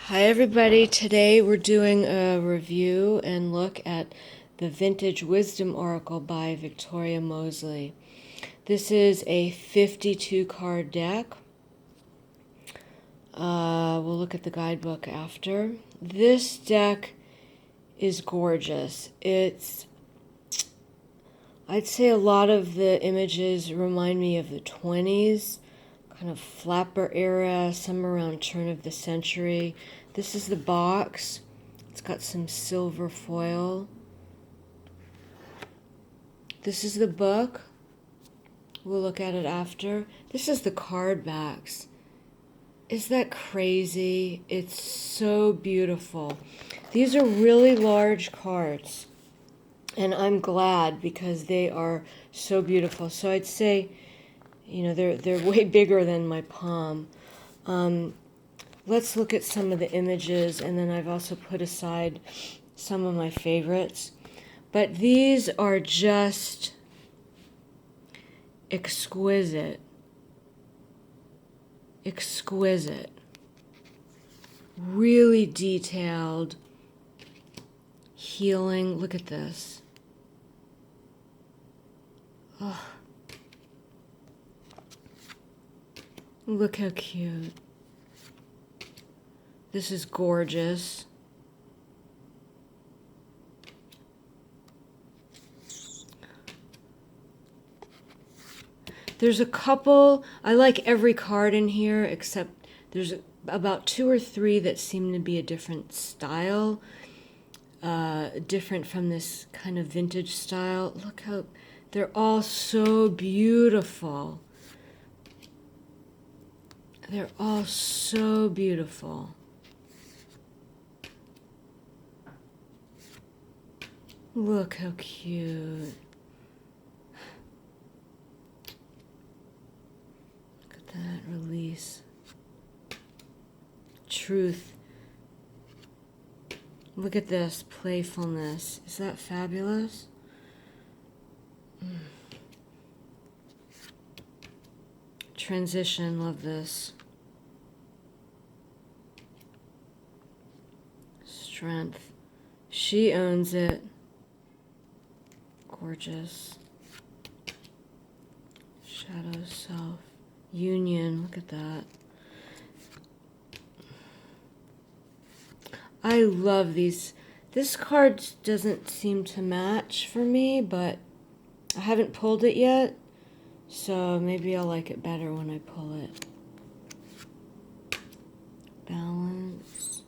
Hi everybody, today we're doing a review and look at the Vintage Wisdom Oracle by Victoria Moseley. This is a 52 card deck. We'll look at the guidebook after. This deck is gorgeous. I'd say a lot of the images remind me of the 20s, kind of flapper era, some around turn of the century. This is the box. It's got some silver foil. This is the book. We'll look at it after. This is the card backs. Is that crazy? It's so beautiful. These are really large cards, and I'm glad because they are so beautiful. So I'd say, they're way bigger than my palm. Let's look at some of the images, and then I've also put aside some of my favorites. But these are just exquisite. Exquisite. Really detailed. Healing. Look at this. Oh. Look how cute. This is gorgeous. There's a couple, I like every card in here except there's about 2 or 3 that seem to be a different style, different from this kind of vintage style. Look how, they're all so beautiful. They're all so beautiful. Look how cute. Look at that release. Truth. Look at this playfulness. Is that fabulous? Transition, love this. Strength. She owns it. Gorgeous. Shadow self. Union. Look at that. I love these. This card doesn't seem to match for me, but I haven't pulled it yet, so maybe I'll like it better when I pull it. Balance.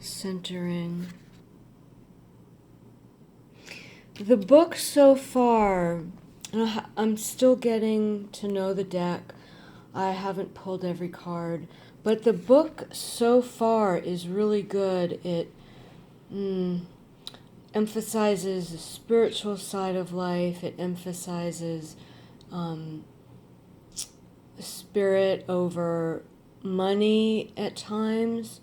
Centering. The book so far, I'm still getting to know the deck. I haven't pulled every card, but the book so far is really good. It emphasizes the spiritual side of life. It emphasizes spirit over money at times.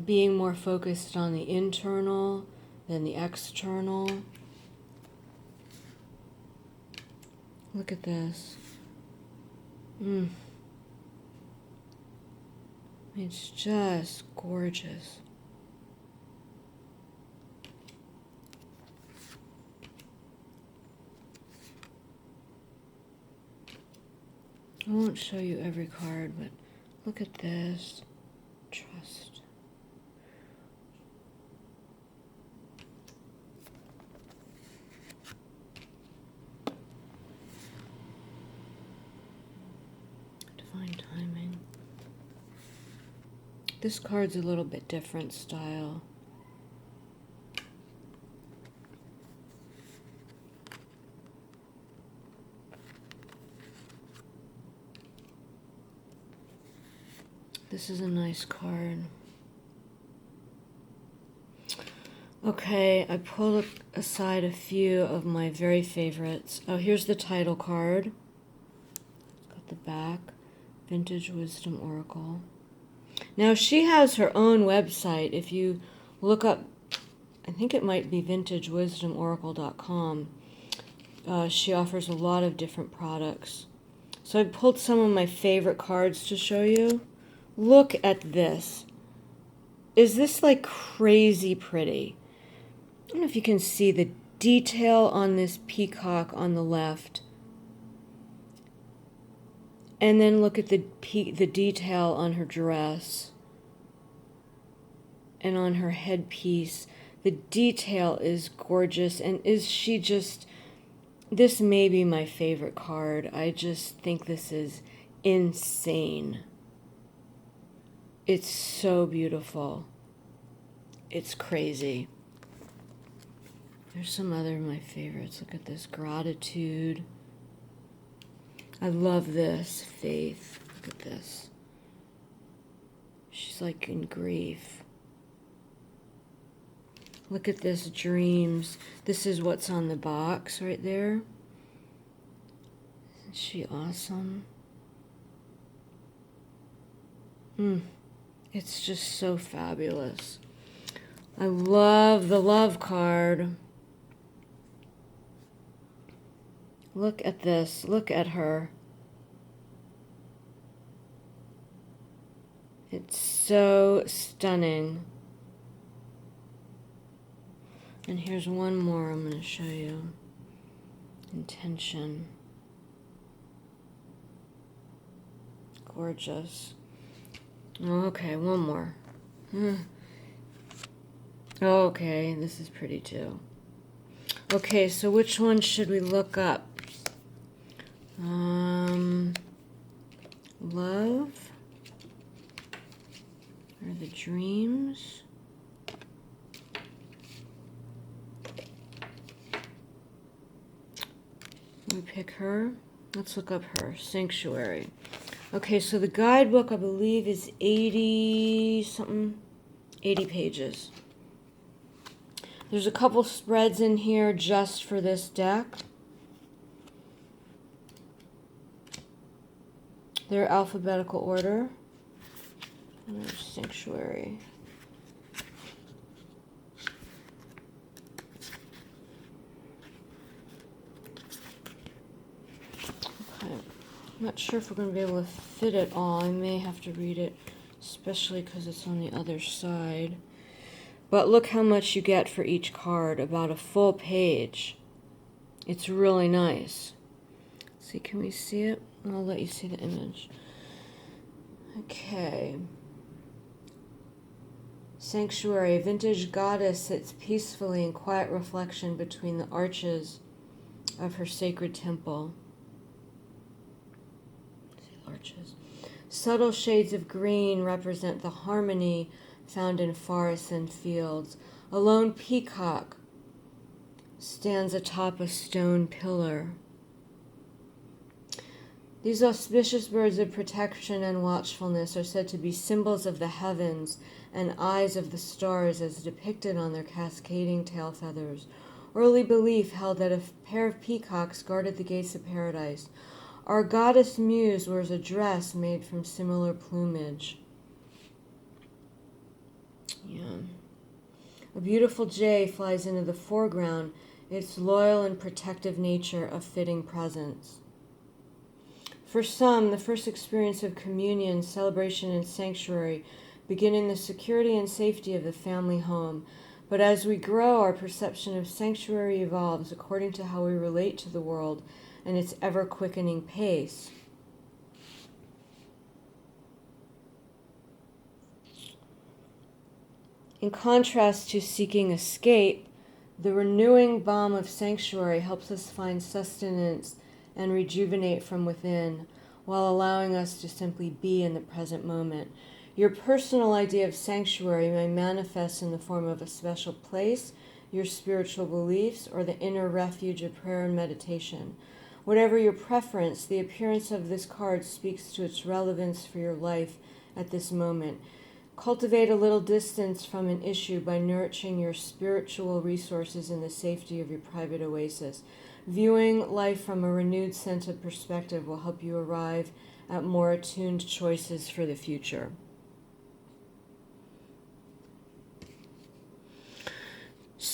Being more focused on the internal than the external. Look at this. It's just gorgeous. I won't show you every card, but look at this. Trust. Divine timing. This card's a little bit different style. This is a nice card. Okay, I pulled aside a few of my very favorites. Oh, here's the title card. It's got the back. Vintage Wisdom Oracle. Now, she has her own website. If you look up I think it might be vintagewisdomoracle.com. She offers a lot of different products. So I pulled some of my favorite cards to show you. Look at this. Is this like crazy pretty? I don't know if you can see the detail on this peacock on the left. And then look at the detail on her dress and on her headpiece. The detail is gorgeous. And is she just... This may be my favorite card. I just think this is insane. It's so beautiful. It's crazy. There's some other of my favorites. Look at this. Gratitude. I love this. Faith. Look at this. She's like in grief. Look at this. Dreams. This is what's on the box right there. Isn't she awesome? It's just so fabulous. I love the love card. Look at this. Look at her. It's so stunning. And here's one more I'm going to show you. Intention. Gorgeous. Okay, one more. Okay, this is pretty too. Okay, so which one should we look up? Love or the dreams? We pick her. Let's look up her. Sanctuary. Okay, so the guidebook, I believe, is 80 pages. There's a couple spreads in here just for this deck. They're alphabetical order. And there's Sanctuary. Okay. I'm not sure if we're going to be able to fit it all. I may have to read it, especially because it's on the other side. But look how much you get for each card, about a full page. It's really nice. See, can we see it? I'll let you see the image. Okay. Sanctuary. A vintage goddess sits peacefully in quiet reflection between the arches of her sacred temple. Arches. Subtle shades of green represent the harmony found in forests and fields. A lone peacock stands atop a stone pillar. These auspicious birds of protection and watchfulness are said to be symbols of the heavens and eyes of the stars as depicted on their cascading tail feathers. Early belief held that a pair of peacocks guarded the gates of paradise. Our goddess Muse wears a dress made from similar plumage. Yeah. A beautiful jay flies into the foreground, its loyal and protective nature a fitting presence. For some, the first experience of communion, celebration, and sanctuary begin in the security and safety of the family home. But as we grow, our perception of sanctuary evolves according to how we relate to the world and its ever-quickening pace. In contrast to seeking escape, the renewing balm of sanctuary helps us find sustenance and rejuvenate from within, while allowing us to simply be in the present moment. Your personal idea of sanctuary may manifest in the form of a special place, your spiritual beliefs, or the inner refuge of prayer and meditation. Whatever your preference, the appearance of this card speaks to its relevance for your life at this moment. Cultivate a little distance from an issue by nurturing your spiritual resources in the safety of your private oasis. Viewing life from a renewed sense of perspective will help you arrive at more attuned choices for the future.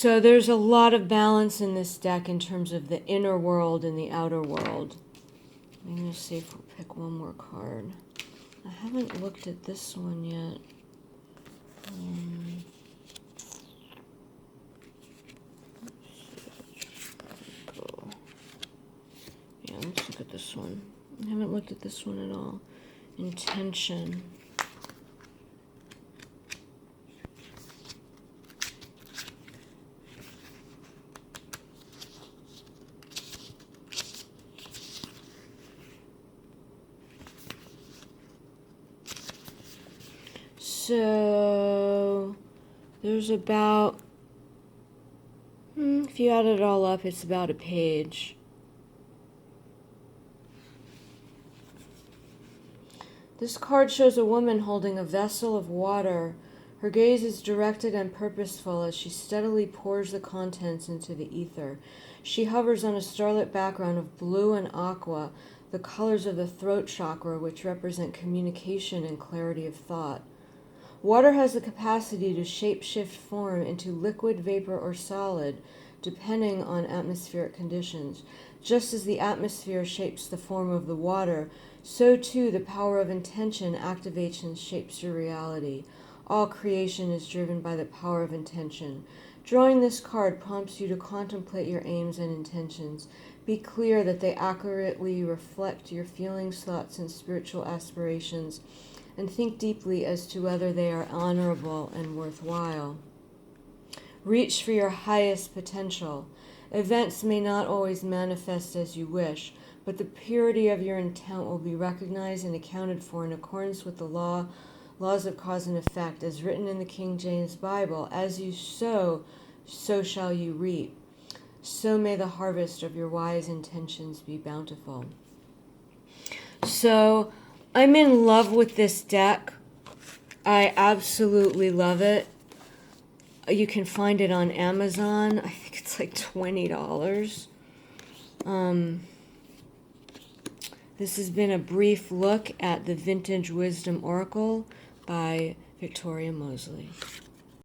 So there's a lot of balance in this deck in terms of the inner world and the outer world. I'm going to see if we'll pick one more card. I haven't looked at this one yet. Yeah, let's look at this one. I haven't looked at this one at all. Intention. So there's about, if you add it all up, it's about a page. This card shows a woman holding a vessel of water. Her gaze is directed and purposeful as she steadily pours the contents into the ether. She hovers on a starlit background of blue and aqua, the colors of the throat chakra, which represent communication and clarity of thought. Water has the capacity to shape-shift form into liquid, vapor, or solid, depending on atmospheric conditions. Just as the atmosphere shapes the form of the water, so too the power of intention activates and shapes your reality. All creation is driven by the power of intention. Drawing this card prompts you to contemplate your aims and intentions. Be clear that they accurately reflect your feelings, thoughts, and spiritual aspirations, and think deeply as to whether they are honorable and worthwhile. Reach for your highest potential. Events may not always manifest as you wish, but the purity of your intent will be recognized and accounted for in accordance with the laws of cause and effect, as written in the King James Bible. As you sow, so shall you reap. So may the harvest of your wise intentions be bountiful. So I'm in love with this deck. I absolutely love it. You can find it on Amazon. I think it's like $20. This has been a brief look at the Vintage Wisdom Oracle by Victoria Moseley.